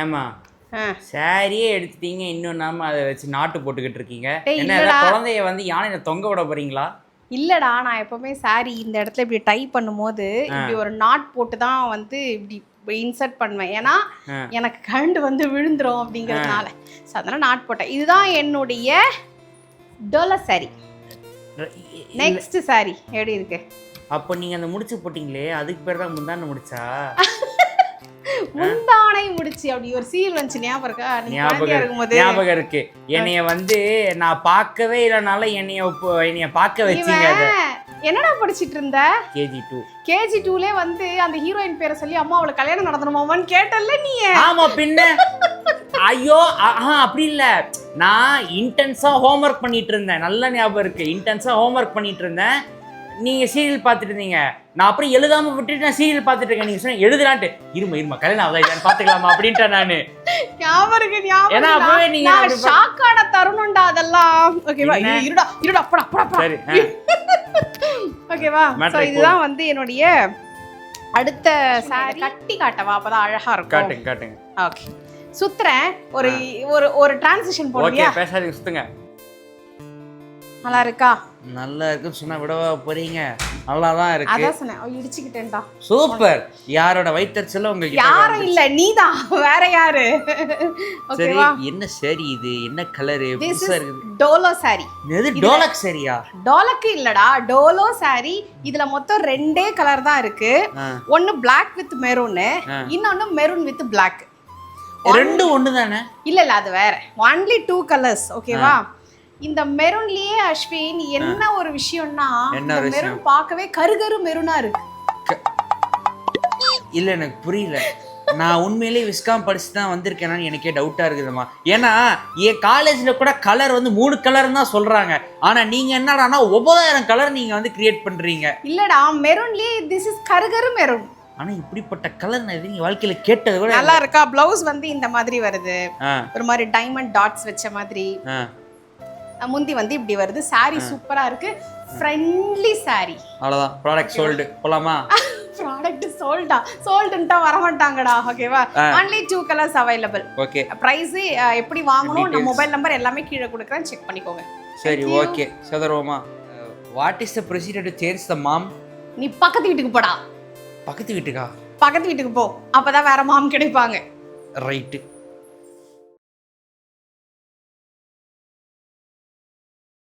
ஏமா சாரியே எடுத்துட்டீங்க, இன்னும் நாம அதை வச்சு நாட்டு போட்டுக்கிட்டு இருக்கீங்க. என்ன குழந்தைய வந்து யானையில தொங்க விட போறீங்களா? இல்லடா, நான் எப்பவுமே சாரி இந்த இடத்துல இப்படி டை பண்ணும்போது இப்படி ஒரு நாட் போட்டு தான் வந்து இப்படி இன்சர்ட் பண்ணுவேன். ஏன்னா எனக்கு கரண்ட் வந்து விழுந்துரும் அப்படிங்கிறதுனால. அதனால நாட் போட்டேன். இதுதான் என்னுடைய டோலா சாரி. நெக்ஸ்ட் சாரி எப்படி இருக்கு? அப்போ நீங்க அந்த முடிச்சு போட்டீங்களே, அதுக்கு பேர் தான் முந்தான முடிச்சா? முந்தானை முடிச்சு அப்படி ஒரு சீல் வந்துச்சு, ஞாபகம் இருக்கா? ஞாபகம் இருக்கு. என்னைய வந்து நான் பார்க்கவே இல்லைனால என்னைய பார்க்க வச்சீங்க. என்னடா படிச்சிட்டு இருந்த? KG2லே வந்து அந்த ஹீரோயின் பேரை சொல்லி அம்மா அவளை கல்யாணம் நடத்தணுமாமான்னு கேட்டல்ல நீ? ஆமா, பின்ன. ஐயோ அப்படி இல்ல, நான் இன்டென்ஸா ஹோம்ஒர்க் பண்ணிட்டு இருந்தேன். நல்ல ஞாபகம் இருக்கு. இன்டென்ஸா ஹோம்ஒர்க் பண்ணிட்டு இருந்தேன். நீங்க சீரியல் பார்த்துட்டு இருந்தீங்க. நான் அப்புறம் எழுதாம விட்டுட்டு நான் சீரியல் பார்த்துட்டு இருக்கேன். நீங்க சொன்ன எழுதுலான்ட்டு, இருமா கல்யாணம் ஆகுதா பாத்துக்கலாமா அப்படின்ட்டு நானு. ஏன்னா அப்பவே நீங்க ஷாக்கான தருணம்டா அதெல்லாம். ஓகேவா? இருடா அப்படா. சரி, ஓகேவா? சோ இதுதான் வந்து என்னுடைய அடுத்த சாரி. கட்டி காட்டவா? அப்பதான் அழகா இருக்கும். காட்டுங்க. ஓகே, சுத்துறேன். ஒரு டிரான்சிஷன் போடுறியா? ஓகே, பேசாதீங்க, சுத்துங்க. நல்லா இருக்கா? நல்லா இருக்குன்னு சொன்னா விடவா போறீங்க? நல்லாதான் இருக்கு. அதான் சொன்னேன், இடிச்சுக்கிட்டேன்டா. சூப்பர். யாரோட வயித்தறிச்சல உங்களுக்கு? யாரும் இல்ல, நீதான். வேற யாரு? ஓகேவா? என்ன சாரி இது? என்ன கலர்? புதுசா இருக்குது. டோலோ சாரி. எது டோலக் சாரியா? டோலக் இல்லடா, டோலோ சாரி. இதுல மொத்தம் 2 கலர் தான் இருக்கு. ஒன்னு Black with maroon, இன்னொன்னு maroon with black. ரெண்டும் ஒண்ணு தானே? இல்ல அது வேற. only 2 colors. ஓகேவா? இந்த மெரூன்லயே அஸ்வின் என்ன ஒரு விஷயம்னா, இந்த மெரூன் பார்க்கவே கருகரு மெரூனா இருக்கு. இல்ல, எனக்கு புரியல. நான் உண்மையிலேயே விஸ்காம் படிச்சு தான் வந்திருக்கேனான்னு எனக்கே டவுட்டா இருக்குதுமா. ஏன்னா என் காலேஜ்ல கூட கலர் வந்து 3 கலர் தான் சொல்றாங்க. ஆனா நீங்க என்னடானா 9000 கலர் நீங்க வந்து கிரியேட் பண்றீங்க. இல்லடா, மெரூன்லயே திஸ் இஸ் கருகரு மெரூன். ஆனா இப்படிப்பட்ட கலர் நான் எதுவும் வாழ்க்கையில கேட்டது கூட. நல்லா இருக்கா? பிளவுஸ் வந்து இந்த மாதிரி வருது, ஒரு மாதிரி டைமண்ட் டாட்ஸ் வச்ச மாதிரி. முந்தி வந்து இப்படி வருது. சாரி சூப்பரா இருக்கு. ஃப்ரெண்ட்லி சாரி. அவ்வளவுதான். Product sold. போலாமா? ப்ராடக்ட் சோல்டுன்ட்டா வர மாட்டாங்கடா. ஓகேவா? only 2 colors available. Okay. Price எப்படி வாங்கணும், நம்ம மொபைல் நம்பர் எல்லாமே கீழ கொடுக்கிறேன், செக் பண்ணிக்கோங்க. சரி, ஓகே. சதரோமா, what is the procedure to change the mom? நீ பக்கத்து வீட்டுக்கு போடா. பக்கத்து வீட்டுக்கா? பக்கத்து வீட்டுக்கு போ, அப்பதான் வேற மாம் கிடைப்பாங்க. ரைட்.